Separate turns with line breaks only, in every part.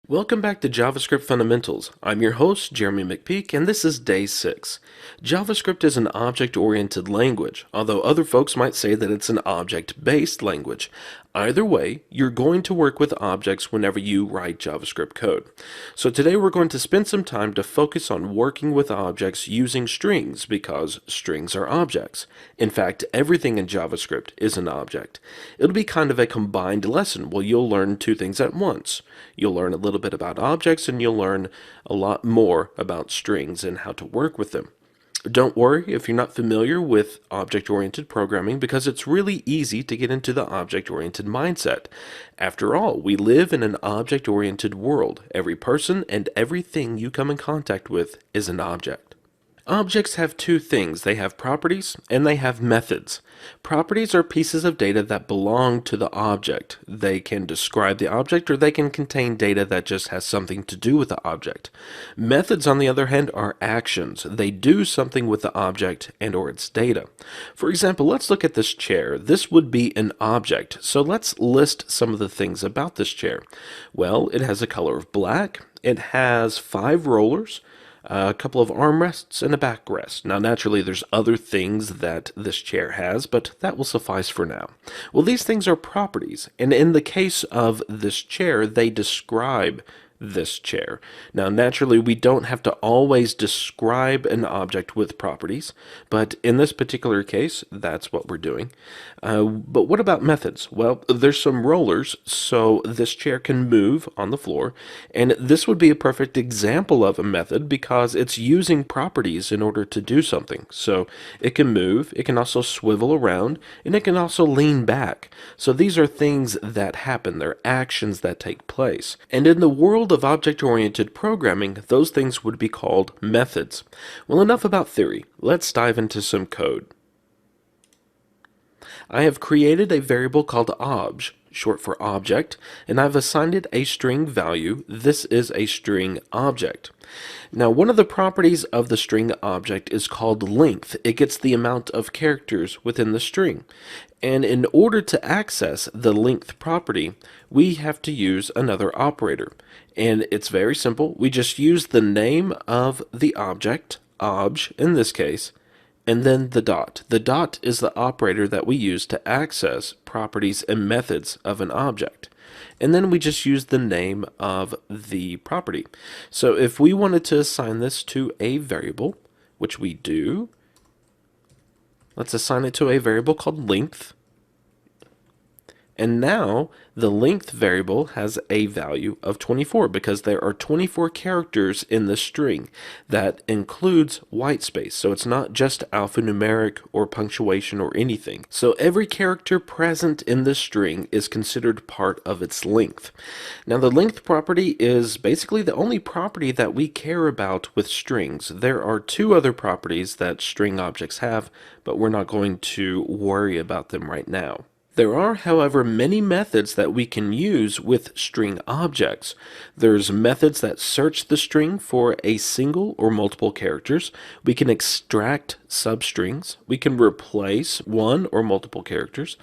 Welcome back to JavaScript Fundamentals. I'm your host, Jeremy McPeak, and this is Day 6. JavaScript is an object-oriented language, although other folks might say that it's an object-based language. Either way, you're going to work with objects whenever you write JavaScript code. So today we're going to spend some time to focus on working with objects using strings because strings are objects. In fact, everything in JavaScript is an object. It'll be kind of a combined lesson where you'll learn two things at once. You'll learn a little bit about objects and you'll learn a lot more about strings and how to work with them. Don't worry if you're not familiar with object-oriented programming because it's really easy to get into the object-oriented mindset. After all, we live in an object-oriented world. Every person and everything you come in contact with is an object. Objects have two things. They have properties and they have methods. Properties are pieces of data that belong to the object. They can describe the object or they can contain data that just has something to do with the object. Methods, on the other hand, are actions. They do something with the object and or its data. For example, let's look at this chair. This would be an object. So let's list some of the things about this chair. Well, it has a color of black. It has 5 rollers, a couple of armrests, and a backrest. Now, naturally, there's other things that this chair has, but that will suffice for now. Well, these things are properties, and in the case of this chair, they describe this chair. Now, naturally, we don't have to always describe an object with properties, but in this particular case, that's what we're doing. But what about methods? Well, there's some rollers, so this chair can move on the floor, and this would be a perfect example of a method because it's using properties in order to do something. So it can move, it can also swivel around, and it can also lean back. So these are things that happen, they're actions that take place. And in the world of object-oriented programming, those things would be called methods. Well, enough about theory. Let's dive into some code. I have created a variable called obj, short for object, and I've assigned it a string value. This is a string object. Now, one of the properties of the string object is called length. It gets the amount of characters within the string. And in order to access the length property, we have to use another operator. And it's very simple. We just use the name of the object, obj in this case, and then the dot. The dot is the operator that we use to access properties and methods of an object. And then we just use the name of the property. So if we wanted to assign this to a variable, which we do, let's assign it to a variable called length. And now the length variable has a value of 24 because there are 24 characters in the string. That includes white space, so it's not just alphanumeric or punctuation or anything. So every character present in the string is considered part of its length. Now the length property is basically the only property that we care about with strings. There are 2 other properties that string objects have, but we're not going to worry about them right now. There are, however, many methods that we can use with string objects. There's methods that search the string for a single or multiple characters. We can extract substrings. We can replace one or multiple characters.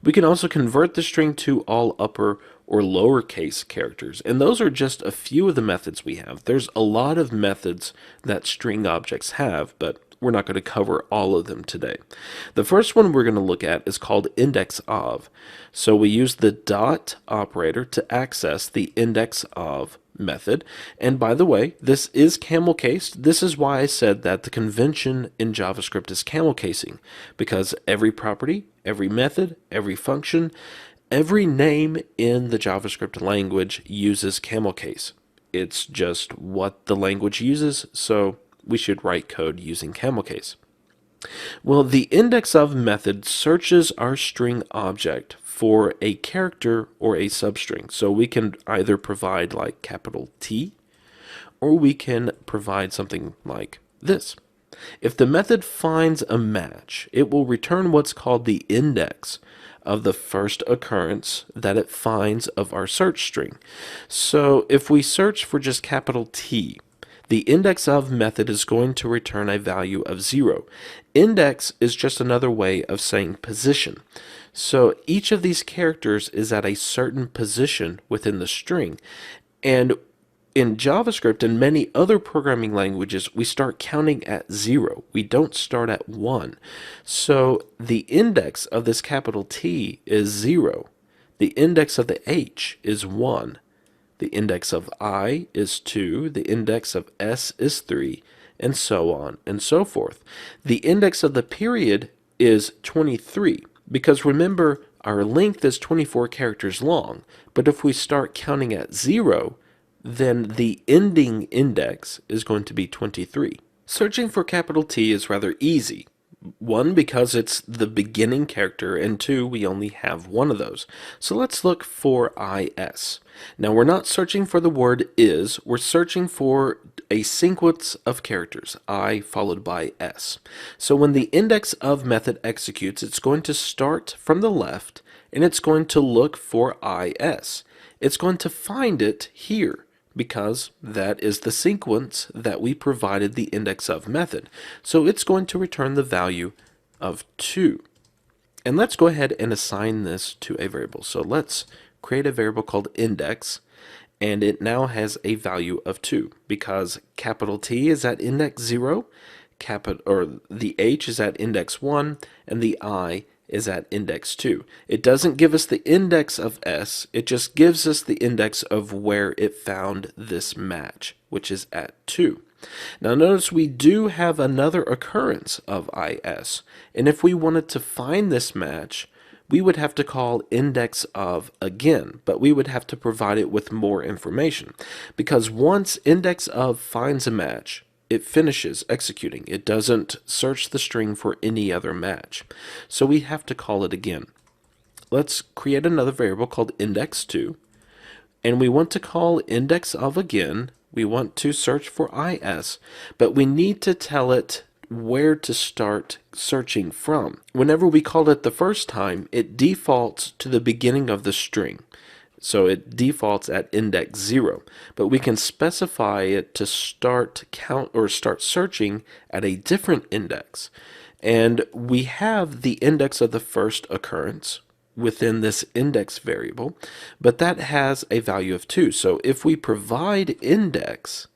We can also convert the string to all upper or lowercase characters. And those are just a few of the methods we have. There's a lot of methods that string objects have, but we're not going to cover all of them today. The first one we're going to look at is called index of. So we use the dot operator to access the index of method. And by the way, this is camel cased. This is why I said that the convention in JavaScript is camel casing, because every property, every method, every function, every name in the JavaScript language uses camel case. It's just what the language uses, so we should write code using camel case. Well, the index of method searches our string object for a character or a substring. So we can either provide like capital T, or we can provide something like this. If the method finds a match, it will return what's called the index of the first occurrence that it finds of our search string. So if we search for just capital T, the index of method is going to return a value of 0. Index is just another way of saying position. So each of these characters is at a certain position within the string. And In JavaScript and many other programming languages, we start counting at 0. We don't start at 1. So the index of this capital T is 0. The index of the H is 1. The index of I is 2. The index of S is 3. And so on and so forth. The index of the period is 23. Because remember, our length is 24 characters long. But if we start counting at 0, then the ending index is going to be 23. Searching for capital T is rather easy. One, because it's the beginning character, and two, we only have one of those. So let's look for IS. Now we're not searching for the word is, we're searching for a sequence of characters, I followed by S. So when the index of method executes, it's going to start from the left, and it's going to look for IS. It's going to find it here, because that is the sequence that we provided the index of method. So it's going to return the value of 2. And let's go ahead and assign this to a variable. So let's create a variable called index, and it now has a value of 2 because capital T is at index 0, the H is at index 1, and the I is at index 2. It doesn't give us the index of S, it just gives us the index of where it found this match, which is at 2. Now notice we do have another occurrence of IS, and if we wanted to find this match, we would have to call index of again, but we would have to provide it with more information, because once index of finds a match, it finishes executing. It doesn't search the string for any other match. So we have to call it again. Let's create another variable called index2, and we want to call index of again. We want to search for IS, but we need to tell it where to start searching from. Whenever we call it the first time, it defaults to the beginning of the string. So it defaults at index 0, but we can specify it to start searching at a different index. And we have the index of the first occurrence within this index variable, but that has a value of 2. So if we provide index,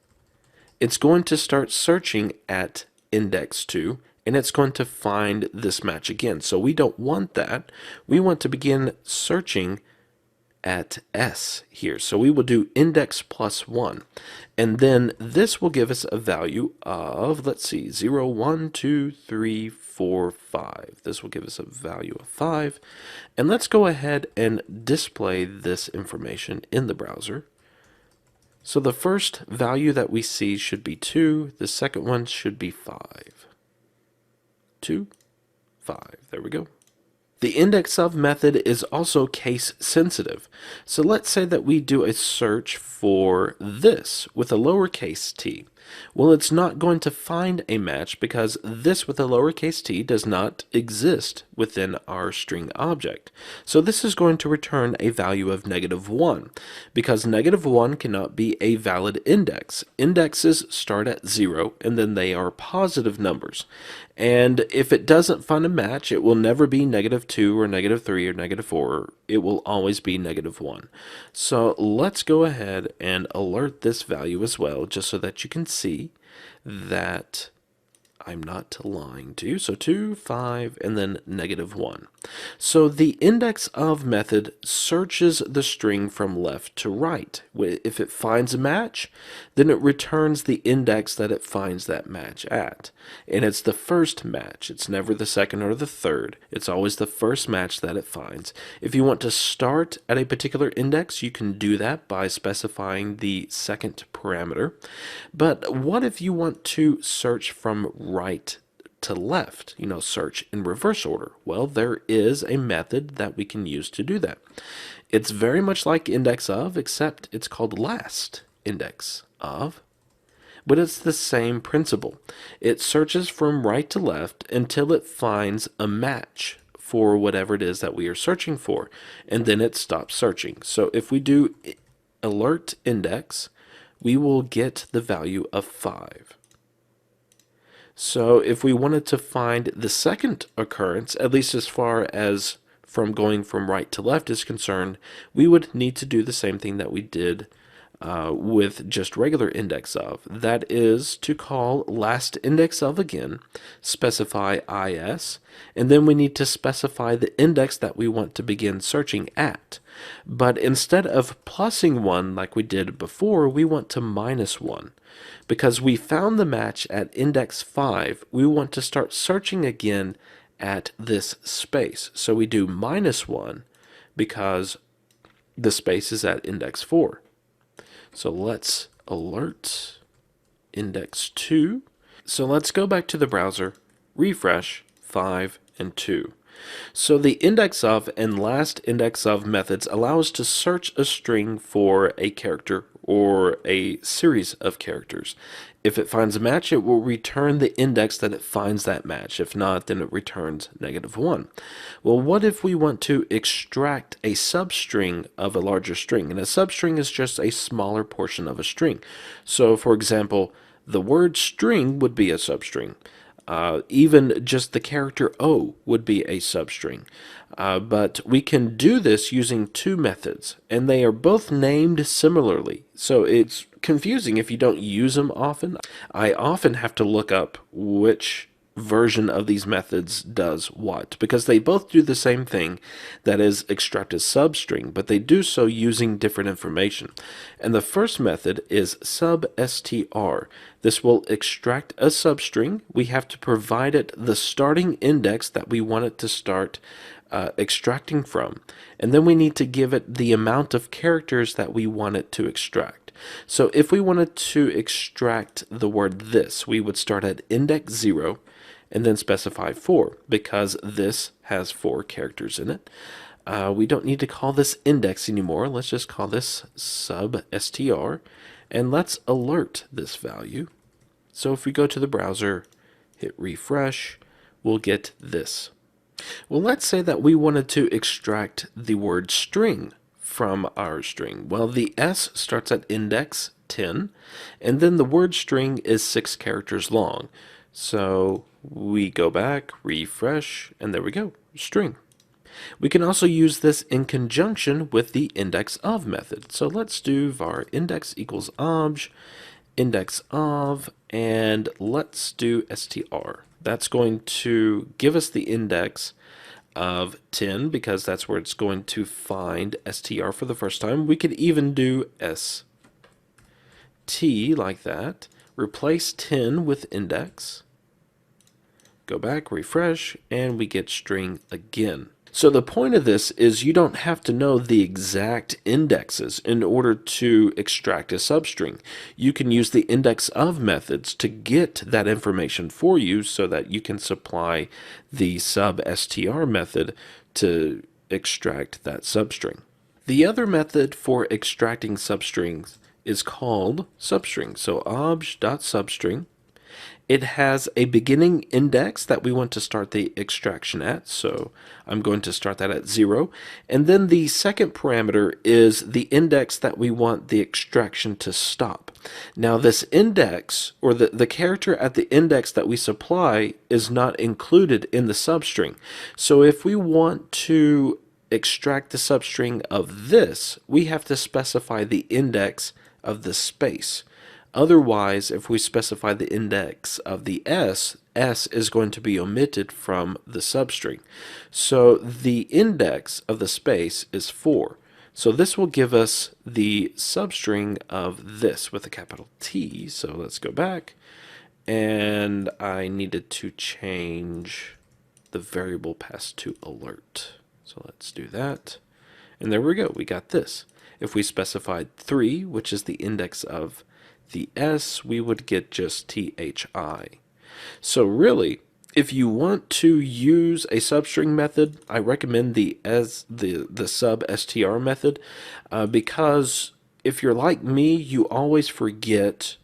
it's going to start searching at index 2, and it's going to find this match again. So we don't want that. We want to begin searching at S here. So we will do index plus 1. And then this will give us a value of, let's see, 0, 1, 2, 3, 4, 5. This will give us a value of 5. And let's go ahead and display this information in the browser. So the first value that we see should be 2. The second one should be 5. 2, 5. There we go. The index of method is also case sensitive. So let's say that we do a search for this with a lowercase t. Well, it's not going to find a match because this with a lowercase t does not exist within our string object. So this is going to return a value of -1 because -1 cannot be a valid index. Indexes start at 0 and then they are positive numbers. And if it doesn't find a match, it will never be -2 or -3 or -4. It will always be -1. So let's go ahead and alert this value as well, just so that you can see that I'm not lying to you. So 2, 5, and then -1. So the index of method searches the string from left to right. If it finds a match, then it returns the index that it finds that match at. And it's the first match. It's never the second or the third. It's always the first match that it finds. If you want to start at a particular index, you can do that by specifying the second parameter. But what if you want to search from right to left, search in reverse order? Well, there is a method that we can use to do that. It's very much like index of, except it's called last index of, but it's the same principle. It searches from right to left until it finds a match for whatever it is that we are searching for, and then it stops searching. So if we do alert index, we will get the value of 5. So if we wanted to find the second occurrence, at least as far as from going from right to left is concerned, we would need to do the same thing that we did with just regular index of. That is to call last index of again, specify is, and then we need to specify the index that we want to begin searching at. But instead of plussing 1 like we did before, we want to minus 1. Because we found the match at index 5, we want to start searching again at this space. So we do minus 1 because the space is at index 4. So let's alert index 2. So let's go back to the browser, refresh 5 and 2. So the index of and last index of methods allow us to search a string for a character or a series of characters. If it finds a match, it will return the index that it finds that match. If not, then it returns -1. Well, what if we want to extract a substring of a larger string? And a substring is just a smaller portion of a string. So, for example, the word string would be a substring. Even just the character O would be a substring. But we can do this using two methods, and they are both named similarly. So it's confusing if you don't use them often. I often have to look up which version of these methods does what, because they both do the same thing, that is extract a substring, but they do so using different information. And the first method is substr. This will extract a substring. We have to provide it the starting index that we want it to start extracting from, and then we need to give it the amount of characters that we want it to extract. So if we wanted to extract the word this, we would start at index 0 and then specify 4, because this has 4 characters in it. We don't need to call this index anymore. Let's just call this substr, and let's alert this value. So if we go to the browser, hit refresh, we'll get this. Well, let's say that we wanted to extract the word string from our string. Well, the S starts at index 10, and then the word string is 6 characters long. So we go back, refresh, and there we go, string. We can also use this in conjunction with the index of method. So let's do var index equals obj, index of, and let's do str. That's going to give us the index of 10, because that's where it's going to find str for the first time. We could even do st like that, replace 10 with index, go back, refresh, and we get string again. So the point of this is you don't have to know the exact indexes in order to extract a substring. You can use the index of methods to get that information for you so that you can supply the substr method to extract that substring. The other method for extracting substrings is called substring. So obj.substring. It has a beginning index that we want to start the extraction at, so I'm going to start that at 0. And then the second parameter is the index that we want the extraction to stop. Now this index, or the character at the index that we supply, is not included in the substring. So if we want to extract the substring of this, we have to specify the index of the space. Otherwise, if we specify the index of the S is going to be omitted from the substring. So the index of the space is 4. So this will give us the substring of this with a capital T. So let's go back. And I needed to change the variable passed to alert. So let's do that. And there we go. We got this. If we specified 3, which is the index of the S, we would get just THI. So really, if you want to use a substring method, I recommend the substr method, because if you're like me, you always forget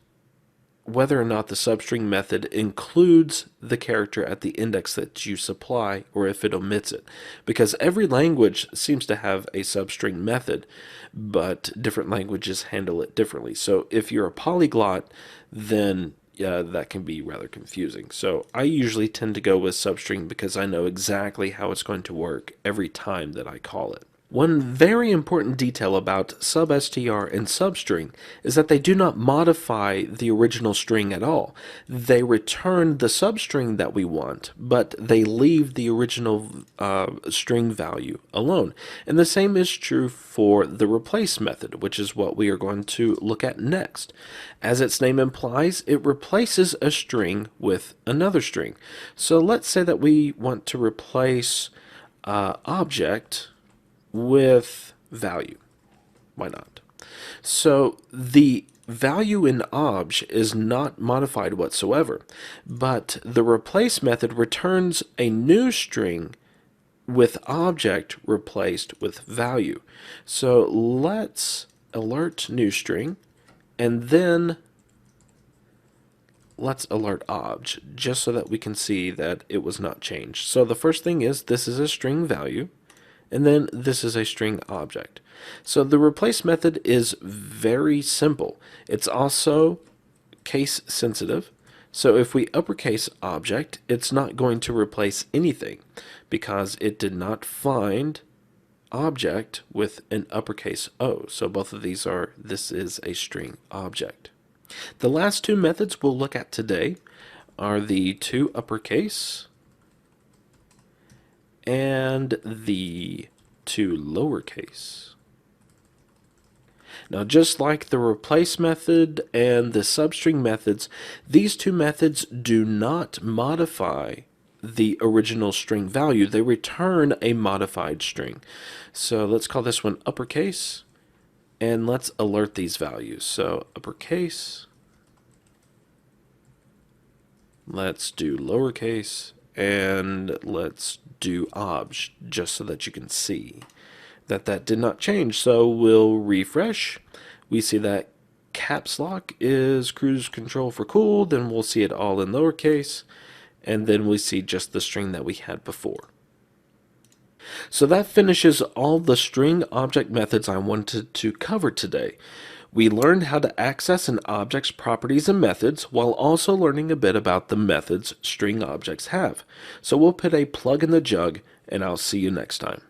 whether or not the substring method includes the character at the index that you supply, or if it omits it. Because every language seems to have a substring method, but different languages handle it differently. So if you're a polyglot, then that can be rather confusing. So I usually tend to go with substring because I know exactly how it's going to work every time that I call it. One very important detail about substr and substring is that they do not modify the original string at all. They return the substring that we want, but they leave the original string value alone. And the same is true for the replace method, which is what we are going to look at next. As its name implies, it replaces a string with another string. So let's say that we want to replace object with value. Why not? So the value in obj is not modified whatsoever, but the replace method returns a new string with object replaced with value. So let's alert new string, and then let's alert obj, just so that we can see that it was not changed. So the first thing is this is a string value, and then this is a string object. So the replace method is very simple. It's also case sensitive. So if we uppercase object, it's not going to replace anything because it did not find object with an uppercase O. So both of these are, this is a string object. The last two methods we'll look at today are the to uppercase and the to lowercase. Now, just like the replace method and the substring methods, these two methods do not modify the original string value. They return a modified string. So let's call this one uppercase, and let's alert these values. So uppercase, let's do lowercase, and let's do obj, just so that you can see that that did not change. So we'll refresh. We see that caps lock is cruise control for cool, then we'll see it all in lowercase, and then we see just the string that we had before. So that finishes all the string object methods I wanted to cover today. We learned how to access an object's properties and methods while also learning a bit about the methods string objects have. So we'll put a plug in the jug, and I'll see you next time.